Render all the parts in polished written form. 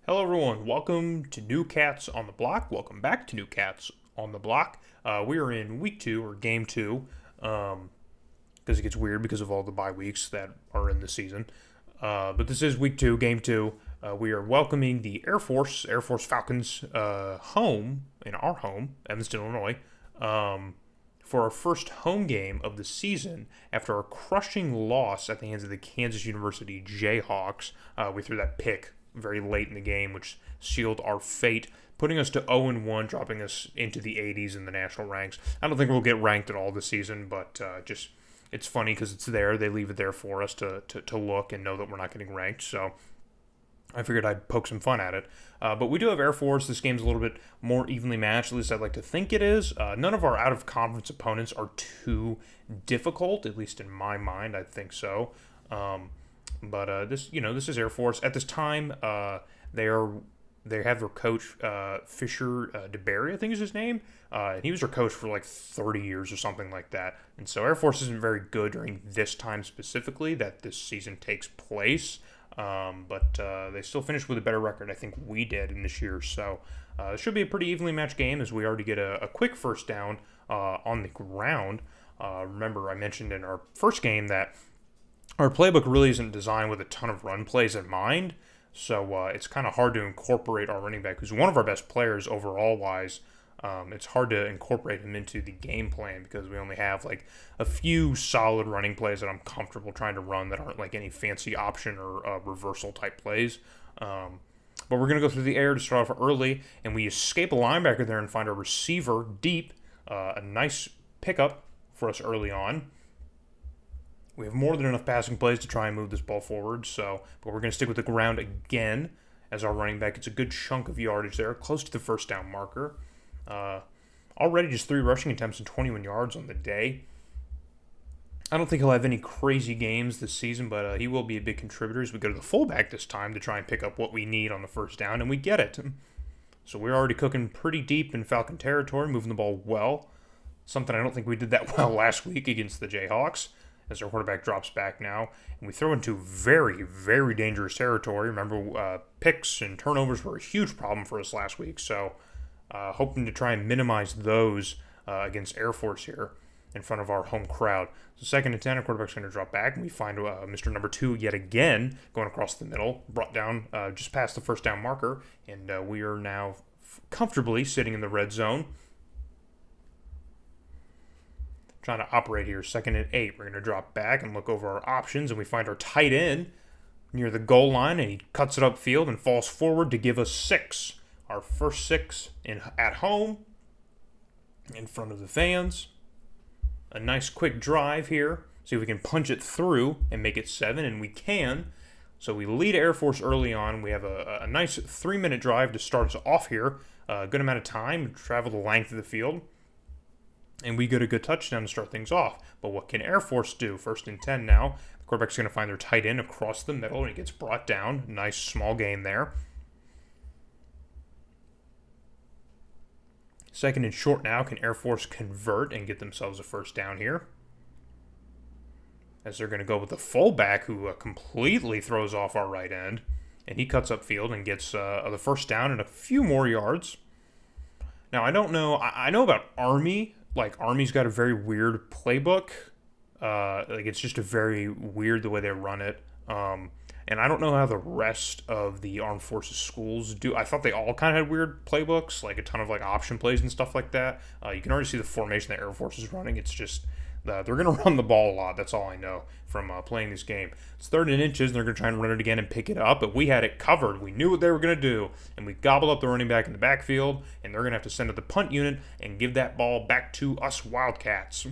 Hello, everyone. Welcome to New Cats on the Block. Welcome back to New Cats on the Block. We are in week 2 or game 2 because it gets weird because of all the bye weeks that are in the season. But this is week 2, game 2. We are welcoming the Air Force Falcons home, in our home, Evanston, Illinois, for our first home game of the season after a crushing loss at the hands of the Kansas University Jayhawks. We threw that pick very late in the game, which sealed our fate, putting us to 0-1, dropping us into the 80s in the national ranks. I don't think we'll get ranked at all this season, but just it's funny because it's there. They leave it there for us to look and know that we're not getting ranked. So I figured I'd poke some fun at it. But we do have Air Force. This game's a little bit more evenly matched. At least I'd like to think it is. None of our out-of-conference opponents are too difficult, at least in my mind. I think so. But this is Air Force. At this time, they have their coach Fisher DeBerry, I think is his name, and he was their coach for like 30 years or something like that. And so Air Force isn't very good during this time specifically that this season takes place. But they still finished with a better record, I think we did in this year. So it should be a pretty evenly matched game as we already get a quick first down on the ground. Remember, I mentioned in our first game that our playbook really isn't designed with a ton of run plays in mind, so it's kind of hard to incorporate our running back, who's one of our best players overall-wise. It's hard to incorporate him into the game plan because we only have like a few solid running plays that I'm comfortable trying to run that aren't like any fancy option or reversal type plays. But we're going to go through the air to start off early, and we escape a linebacker there and find a receiver deep. A nice pickup for us early on. We have more than enough passing plays to try and move this ball forward, but we're going to stick with the ground again as our running back gets a good chunk of yardage there, close to the first down marker. Already just 3 rushing attempts and 21 yards on the day. I don't think he'll have any crazy games this season, but he will be a big contributor as we go to the fullback this time to try and pick up what we need on the first down, and we get it. So we're already cooking pretty deep in Falcon territory, moving the ball well. Something I don't think we did that well last week against the Jayhawks, as our quarterback drops back now. And we throw into very, very dangerous territory. Remember, picks and turnovers were a huge problem for us last week, so hoping to try and minimize those against Air Force here in front of our home crowd. So 2nd and 10, our quarterback's going to drop back, and we find Mr. Number 2 yet again going across the middle, brought down just past the first down marker, and we are now comfortably sitting in the red zone. Trying to operate here, 2nd and 8. We're going to drop back and look over our options, and we find our tight end near the goal line, and he cuts it upfield and falls forward to give us 6. Our first 6 at home, in front of the fans. A nice quick drive here. See if we can punch it through and make it 7, and we can. So we lead Air Force early on. We have a nice 3-minute drive to start us off here. A good amount of time, travel the length of the field. And we get a good touchdown to start things off. But what can Air Force do? 1st and 10 now. The quarterback's going to find their tight end across the middle, and he gets brought down. Nice small gain there. 2nd and short now. Can Air Force convert and get themselves a first down here? As they're going to go with the fullback, who completely throws off our right end. And he cuts upfield and gets the first down and a few more yards. Now, I don't know. I know about Army. Like, Army's got a very weird playbook. It's just a very weird the way they run it. And I don't know how the rest of the Armed Forces schools do. I thought they all kind of had weird playbooks, like a ton of like option plays and stuff like that. You can already see the formation that Air Force is running. It's just they're going to run the ball a lot. That's all I know from playing this game. It's 3rd and inches, and they're going to try and run it again and pick it up. But we had it covered. We knew what they were going to do, and we gobbled up the running back in the backfield, and they're going to have to send out the punt unit and give that ball back to us Wildcats.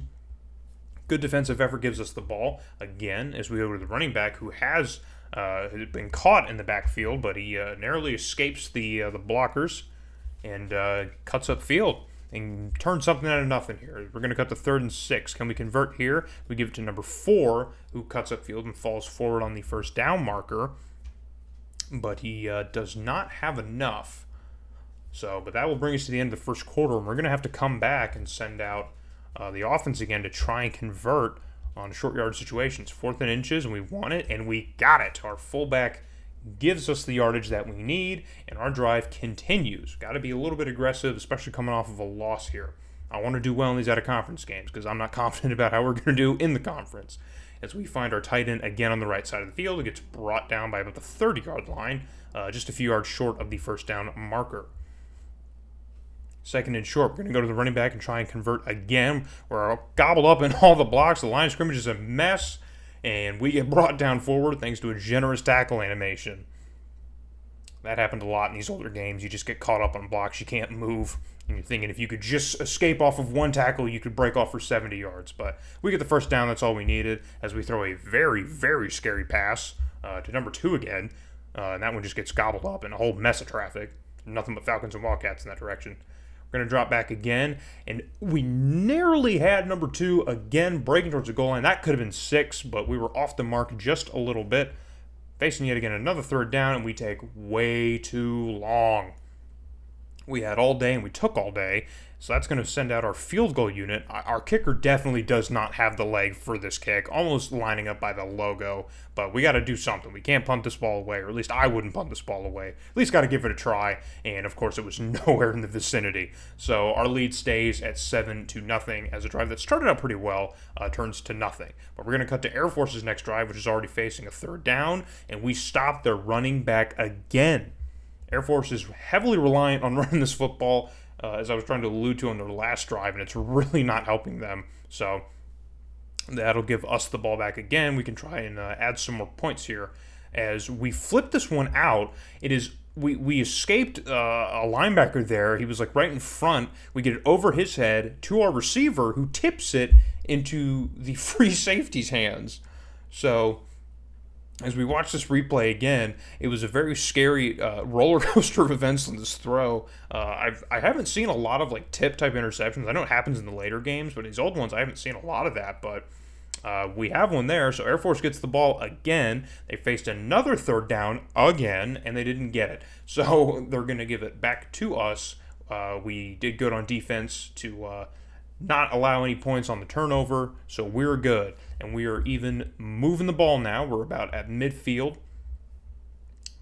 Good defensive effort gives us the ball again as we go to the running back, who has been caught in the backfield, but he narrowly escapes the blockers and cuts upfield and turns something out of nothing here. We're going to cut to 3rd and 6. Can we convert here? We give it to number 4, who cuts upfield and falls forward on the first down marker, but he does not have enough. But that will bring us to the end of the first quarter, and we're going to have to come back and send out the offense again to try and convert on short yard situations. 4th and inches, and we won it, and we got it. Our fullback gives us the yardage that we need, and our drive continues. Got to be a little bit aggressive, especially coming off of a loss here. I want to do well in these out-of-conference games because I'm not confident about how we're going to do in the conference. As we find our tight end again on the right side of the field, it gets brought down by about the 30-yard line, just a few yards short of the first down marker. Second and short, we're going to go to the running back and try and convert again. We're gobbled up in all the blocks. The line of scrimmage is a mess, and we get brought down forward thanks to a generous tackle animation. That happened a lot in these older games. You just get caught up on blocks. You can't move. And you're thinking if you could just escape off of one tackle, you could break off for 70 yards. But we get the first down. That's all we needed as we throw a very, very scary pass to number 2 again. And that one just gets gobbled up in a whole mess of traffic. Nothing but Falcons and Wildcats in that direction. We're going to drop back again. And we narrowly had number 2 again breaking towards the goal line. That could have been 6, but we were off the mark just a little bit. Facing yet again another third down, and we take way too long. We had all day, and we took all day, so that's going to send out our field goal unit. Our kicker definitely does not have the leg for this kick, almost lining up by the logo, but we got to do something. We can't punt this ball away, or at least I wouldn't punt this ball away. At least got to give it a try, and of course it was nowhere in the vicinity. So our lead stays at 7-0 as a drive that started out pretty well turns to nothing. But we're going to cut to Air Force's next drive, which is already facing a third down, and we stop their running back again. Air Force is heavily reliant on running this football, as I was trying to allude to on their last drive, and it's really not helping them. So that'll give us the ball back again. We can try and add some more points here. As we flip this one out, it is we escaped a linebacker there. He was like right in front. We get it over his head to our receiver, who tips it into the free safety's hands. So as we watch this replay again, it was a very scary roller coaster of events on this throw. I haven't seen a lot of like tip type interceptions. I know it happens in the later games, but these old ones I haven't seen a lot of that. But we have one there, so Air Force gets the ball again. They faced another third down again, and they didn't get it. So they're going to give it back to us. We did good on defense to not allow any points on the turnover, so we're good. And we are even moving the ball now. We're about at midfield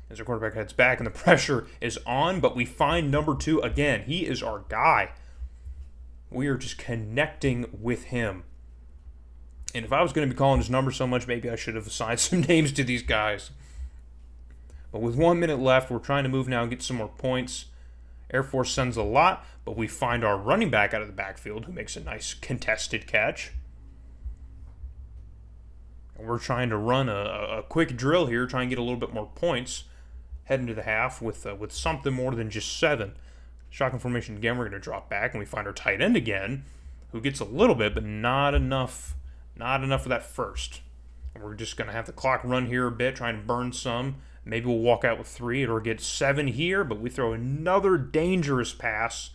as our quarterback heads back, and the pressure is on, but we find number 2 again. He is our guy. We are just connecting with him. And if I was going to be calling his number so much, maybe I should have assigned some names to these guys. But with 1 minute left, we're trying to move now and get some more points. Air Force sends a lot, but we find our running back out of the backfield who makes a nice contested catch. And we're trying to run a quick drill here, try and get a little bit more points, head into the half with something more than just 7. Shotgun formation again, we're going to drop back, and we find our tight end again, who gets a little bit, but not enough for that first. And we're just going to have the clock run here a bit, trying to burn some. Maybe we'll walk out with 3 or get 7 here, but we throw another dangerous pass,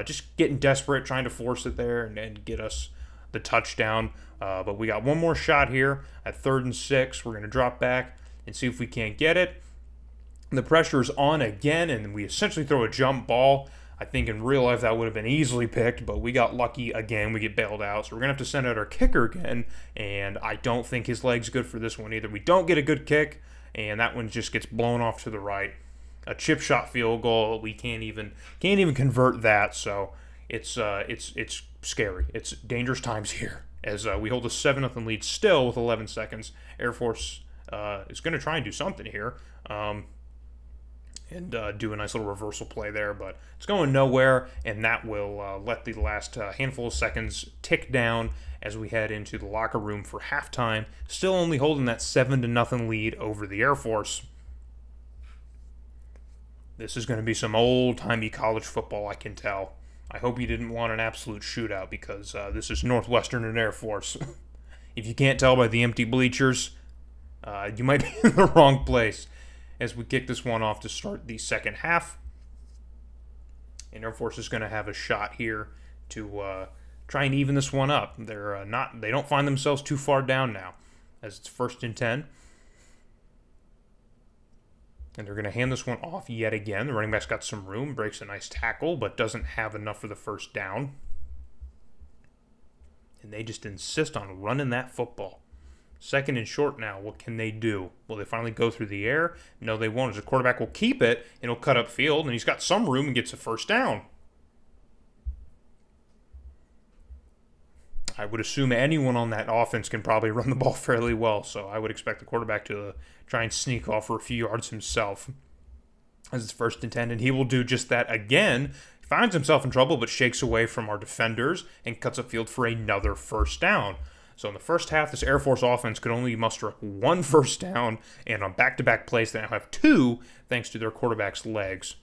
just getting desperate, trying to force it there and get us the touchdown. But we got one more shot here at 3rd and 6. We're going to drop back and see if we can't get it. The pressure is on again, and we essentially throw a jump ball. I think in real life that would have been easily picked, but we got lucky again. We get bailed out, so we're going to have to send out our kicker again, and I don't think his leg's good for this one either. We don't get a good kick, and that one just gets blown off to the right. A chip shot field goal, we can't even convert that, so it's scary. It's dangerous times here as we hold a 7-0 lead still with 11 seconds. Air Force is going to try and do something here. And do a nice little reversal play there, but it's going nowhere, and that will let the last handful of seconds tick down as we head into the locker room for halftime, still only holding that 7-0 lead over the Air Force. This is going to be some old-timey college football, I can tell. I hope you didn't want an absolute shootout, because this is Northwestern and Air Force. If you can't tell by the empty bleachers, you might be in the wrong place. As we kick this one off to start the second half. And Air Force is going to have a shot here to try and even this one up. They don't find themselves too far down now, as it's 1st and 10. And they're going to hand this one off yet again. The running back's got some room, breaks a nice tackle, but doesn't have enough for the first down. And they just insist on running that football. Second and short now. What can they do? Will they finally go through the air? No, they won't. The quarterback will keep it, and he'll cut up field, and he's got some room and gets a first down. I would assume anyone on that offense can probably run the ball fairly well, so I would expect the quarterback to try and sneak off for a few yards himself as it's 1st and 10, and he will do just that again. He finds himself in trouble, but shakes away from our defenders and cuts up field for another first down. So in the first half, this Air Force offense could only muster up 1 first down, and on back-to-back plays, they now have 2 thanks to their quarterback's legs.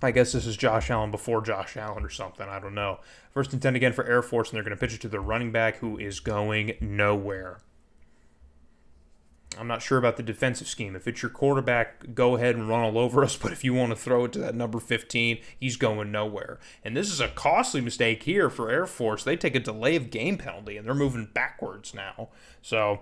I guess this is Josh Allen before Josh Allen or something. I don't know. 1st and 10 again for Air Force, and they're going to pitch it to their running back, who is going nowhere. I'm not sure about the defensive scheme. If it's your quarterback, go ahead and run all over us. But if you want to throw it to that number 15, he's going nowhere. And this is a costly mistake here for Air Force. They take a delay of game penalty, and they're moving backwards now. So,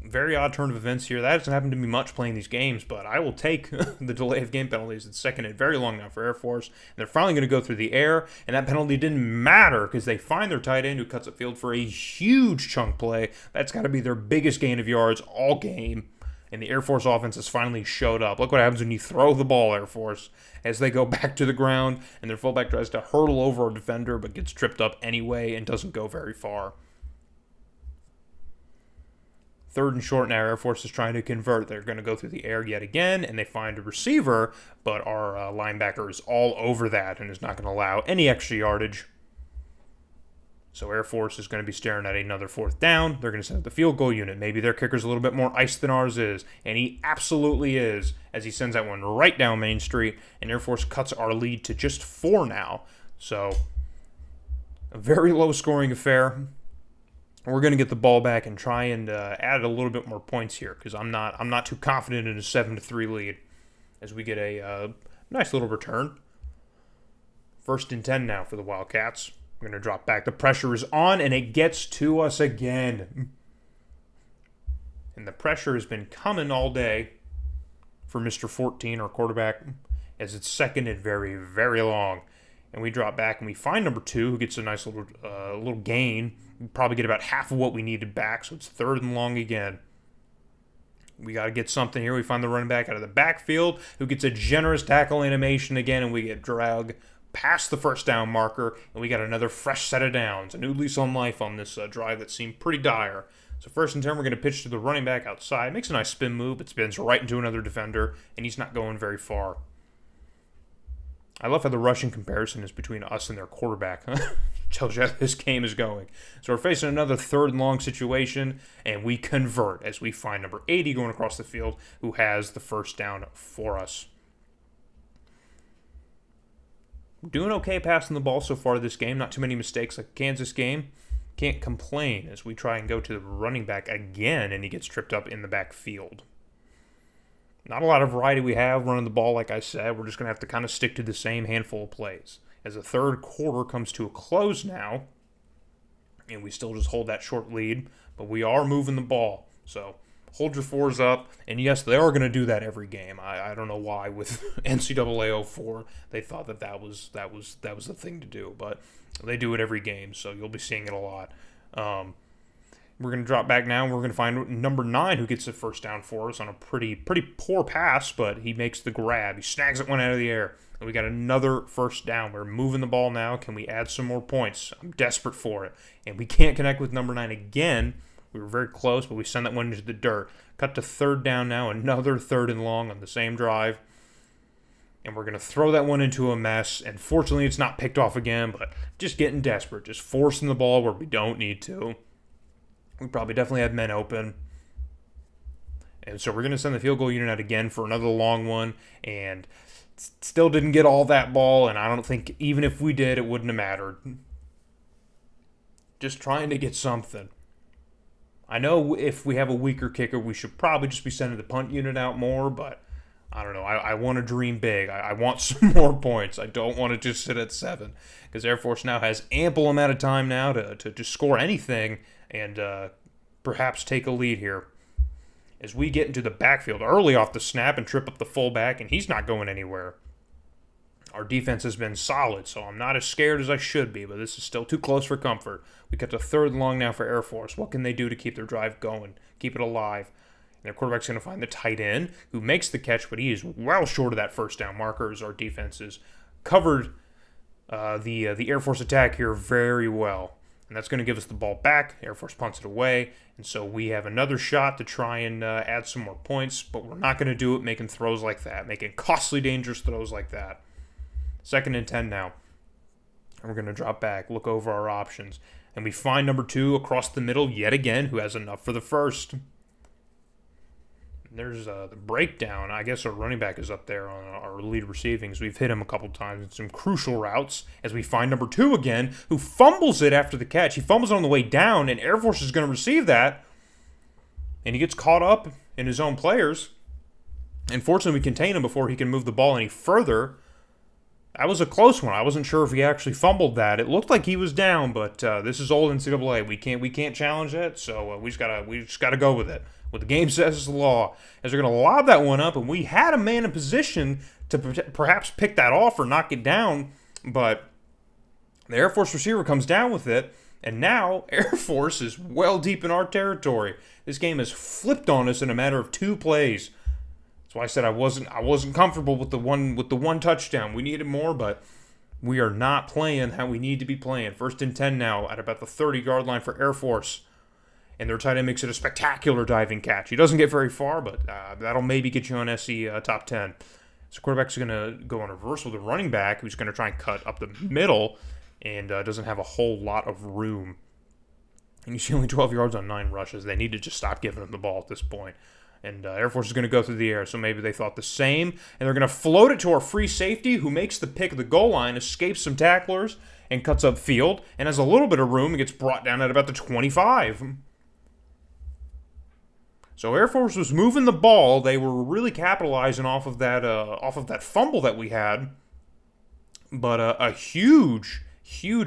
very odd turn of events here. That hasn't happened to me much playing these games, but I will take the delay of game penalties. It's 2nd and very long now for Air Force. And they're finally going to go through the air, and that penalty didn't matter because they find their tight end who cuts up field for a huge chunk play. That's got to be their biggest gain of yards all game. And the Air Force offense has finally showed up. Look what happens when you throw the ball, Air Force, as they go back to the ground, and their fullback tries to hurdle over a defender but gets tripped up anyway and doesn't go very far. 3rd and short now, Air Force is trying to convert. They're going to go through the air yet again, and they find a receiver, but our linebacker is all over that and is not going to allow any extra yardage. So Air Force is going to be staring at another 4th down. They're going to send the field goal unit. Maybe their kicker's a little bit more ice than ours is, and he absolutely is, as he sends that one right down Main Street, and Air Force cuts our lead to just 4 now. So a very low-scoring affair. We're going to get the ball back and try and add a little bit more points here because I'm not too confident in a 7-3 lead as we get a nice little return. 1st and 10 now for the Wildcats. We're going to drop back. The pressure is on, and it gets to us again. And the pressure has been coming all day for Mr. 14, our quarterback, as it's 2nd and very, very long. And we drop back, and we find number 2, who gets a nice little gain. We probably get about half of what we needed back, so it's 3rd and long again. We got to get something here. We find the running back out of the backfield, who gets a generous tackle animation again, and we get dragged past the first down marker, and we got another fresh set of downs. A new lease on life on this drive that seemed pretty dire. So 1st and 10, we're going to pitch to the running back outside. Makes a nice spin move, but spins right into another defender, and he's not going very far. I love how the rushing comparison is between us and their quarterback. Tells you how this game is going. So we're facing another 3rd and long situation, and we convert as we find number 80 going across the field, who has the first down for us. We're doing okay passing the ball so far this game. Not too many mistakes like Kansas game. Can't complain as we try and go to the running back again, and he gets tripped up in the backfield. Not a lot of variety we have running the ball, like I said. We're just going to have to kind of stick to the same handful of plays. As the 3rd quarter comes to a close now, and we still just hold that short lead, but we are moving the ball. So hold your 4s up, and yes, they are going to do that every game. I don't know why with NCAA 04 they thought that was the thing to do, but they do it every game, so you'll be seeing it a lot. We're going to drop back now, and we're going to find number 9 who gets the first down for us on a pretty poor pass, but he makes the grab. He snags it one out of the air, and we got another first down. We're moving the ball now. Can we add some more points? I'm desperate for it. And we can't connect with number 9 again. We were very close, but we send that one into the dirt. Cut to 3rd down now, another 3rd and long on the same drive. And we're going to throw that one into a mess. And fortunately, it's not picked off again, but just getting desperate. Just forcing the ball where we don't need to. We probably definitely had men open. And so we're going to send the field goal unit out again for another long one. And still didn't get all that ball. And I don't think even if we did, it wouldn't have mattered. Just trying to get something. I know if we have a weaker kicker, we should probably just be sending the punt unit out more. But I don't know. I want to dream big. I want some more points. I don't want to just sit at 7. Because Air Force now has ample amount of time now to score anything. And perhaps take a lead here. As we get into the backfield early off the snap and trip up the fullback, and he's not going anywhere. Our defense has been solid, so I'm not as scared as I should be, but this is still too close for comfort. We got the 3rd and long now for Air Force. What can they do to keep their drive going, keep it alive? And their quarterback's going to find the tight end, who makes the catch, but he is well short of that first down marker, as our defense has covered the Air Force attack here very well. And that's going to give us the ball back. Air Force punts it away, and so we have another shot to try and add some more points, but we're not going to do it making throws like that, making costly, dangerous throws like that. 2nd and 10 now. And we're going to drop back, look over our options. And we find number 2 across the middle yet again, who has enough for the first. There's the breakdown. I guess our running back is up there on our lead receivings. We've hit him a couple times in some crucial routes as we find number 2 again, who fumbles it after the catch. He fumbles it on the way down, and Air Force is going to receive that. And he gets caught up in his own players. And fortunately, we contain him before he can move the ball any further. That was a close one. I wasn't sure if he actually fumbled that. It looked like he was down, but this is old NCAA. We can't challenge that, so we just gotta go with it. What the game says is the law. As they're gonna lob that one up, and we had a man in position to perhaps pick that off or knock it down, but the Air Force receiver comes down with it, and now Air Force is well deep in our territory. This game has flipped on us in a matter of 2 plays. That's why I said I wasn't comfortable with the one touchdown. We needed more, but we are not playing how we need to be playing. 1st and 10 now at about the 30-yard line for Air Force. And their tight end makes it a spectacular diving catch. He doesn't get very far, but that'll maybe get you on SC top 10. So quarterback's going to go on reverse with the running back, who's going to try and cut up the middle and doesn't have a whole lot of room. And you see only 12 yards on 9 rushes. They need to just stop giving him the ball at this point. And Air Force is going to go through the air, so maybe they thought the same. And they're going to float it to our free safety, who makes the pick of the goal line, escapes some tacklers, and cuts up field, and has a little bit of room and gets brought down at about the 25. So Air Force was moving the ball. They were really capitalizing off of that fumble that we had. But a huge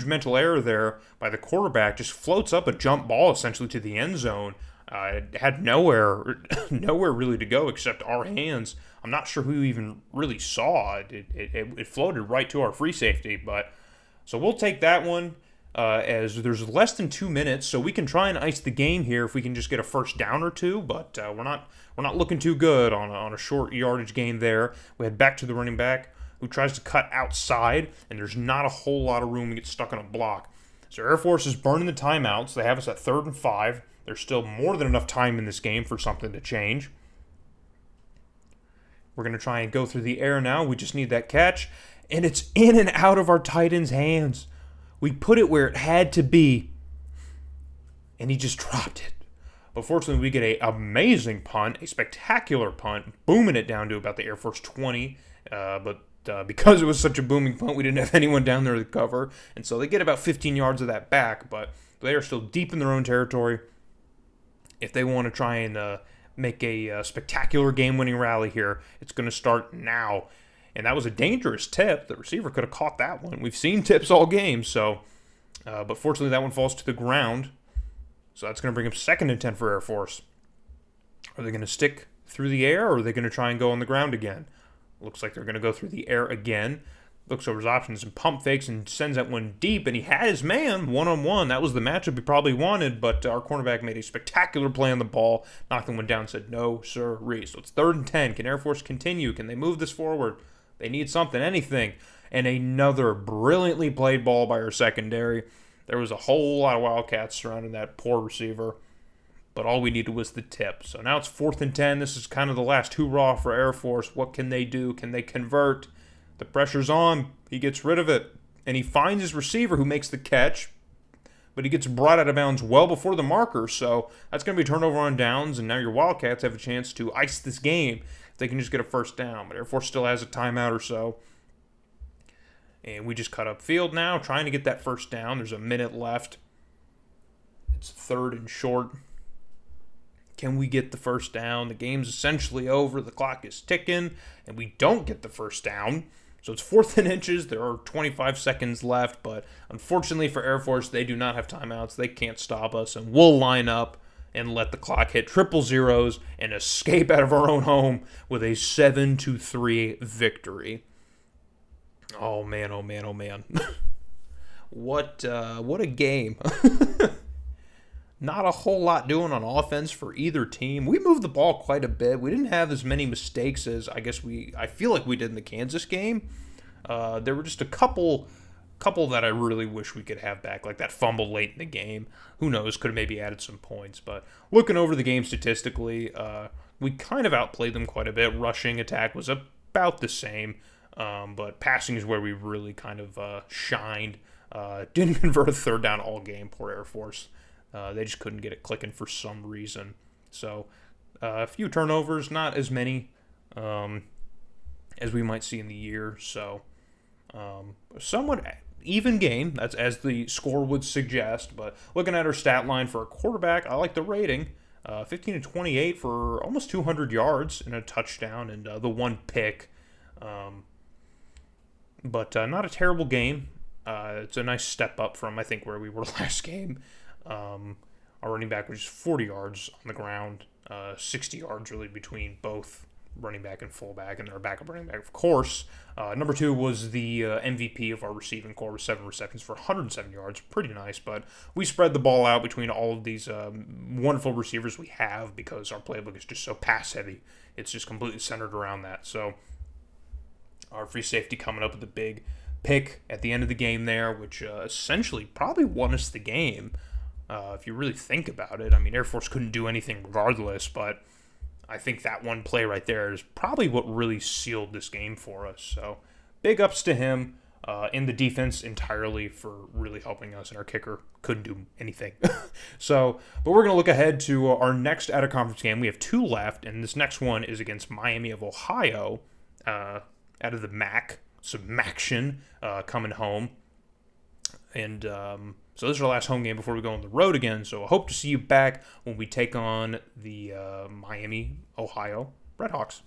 mental error there by the quarterback. Just floats up a jump ball essentially to the end zone. It had nowhere really to go except our hands. I'm not sure who even really saw it. It floated right to our free safety. But so we'll take that one as there's less than 2 minutes, so we can try and ice the game here if we can just get a first down or two. But we're not looking too good on a short yardage gain there. We head back to the running back, who tries to cut outside, and there's not a whole lot of room to get stuck on a block. So Air Force is burning the timeouts. They have us at 3rd and 5. There's still more than enough time in this game for something to change. We're going to try and go through the air now. We just need that catch. And it's in and out of our tight end's hands. We put it where it had to be. And he just dropped it. But fortunately, we get an amazing punt, a spectacular punt, booming it down to about the Air Force 20. Because it was such a booming punt, we didn't have anyone down there to cover. And so they get about 15 yards of that back. But they are still deep in their own territory. If they want to try and make a spectacular game-winning rally here, it's going to start now. And that was a dangerous tip. The receiver could have caught that one. We've seen tips all game, but fortunately that one falls to the ground. So that's going to bring up 2nd and 10 for Air Force. Are they going to stick through the air, or are they going to try and go on the ground again? Looks like they're going to go through the air again. Looks over his options and pump fakes and sends that one deep, and he had his man one-on-one. That was the matchup he probably wanted, but our cornerback made a spectacular play on the ball, knocked the one down and said, no, sir-ree. So it's 3rd and 10. Can Air Force continue? Can they move this forward? They need something, anything. And another brilliantly played ball by our secondary. There was a whole lot of Wildcats surrounding that poor receiver, but all we needed was the tip. So now it's 4th and 10. This is kind of the last hoorah for Air Force. What can they do? Can they convert? The pressure's on. He gets rid of it. And he finds his receiver, who makes the catch, but he gets brought out of bounds well before the marker. So that's going to be a turnover on downs, and now your Wildcats have a chance to ice this game if they can just get a first down. But Air Force still has a timeout or so. And we just cut up field now, trying to get that first down. There's a minute left. It's 3rd and short. Can we get the first down? The game's essentially over. The clock is ticking, and we don't get the first down. So it's 4th and inches. There are 25 seconds left, but unfortunately for Air Force, they do not have timeouts. They can't stop us, and we'll line up and let the clock hit triple zeros and escape out of our own home with a 7-3 victory. Oh man, oh man, oh man. What a game. Not a whole lot doing on offense for either team. We moved the ball quite a bit. We didn't have as many mistakes as I feel like we did in the Kansas game. There were just a couple that I really wish we could have back, like that fumble late in the game. Who knows? Could have maybe added some points. But looking over the game statistically, we kind of outplayed them quite a bit. Rushing attack was about the same, but passing is where we really kind of shined. Didn't convert a third down all game. Poor Air Force. They just couldn't get it clicking for some reason. So a few turnovers, not as many as we might see in the year. So somewhat even game, that's as the score would suggest. But looking at our stat line for a quarterback, I like the rating. 15 to 28 for almost 200 yards and a touchdown and the one pick. But not a terrible game. It's a nice step up from, I think, where we were last game. Our running back was 40 yards on the ground, 60 yards really between both running back and fullback, and our backup running back, of course. Number 2 was the MVP of our receiving corps with 7 receptions for 107 yards. Pretty nice, but we spread the ball out between all of these wonderful receivers we have because our playbook is just so pass-heavy. It's just completely centered around that. So our free safety coming up with a big pick at the end of the game there, which essentially probably won us the game. If you really think about it, I mean, Air Force couldn't do anything regardless, but I think that one play right there is probably what really sealed this game for us. So big ups to him in the defense entirely for really helping us, and our kicker couldn't do anything. But we're going to look ahead to our next out-of-conference game. We have 2 left, and this next one is against Miami of Ohio out of the MAC. Some MACtion coming home. And so this is our last home game before we go on the road again. So I hope to see you back when we take on the Miami, Ohio Redhawks.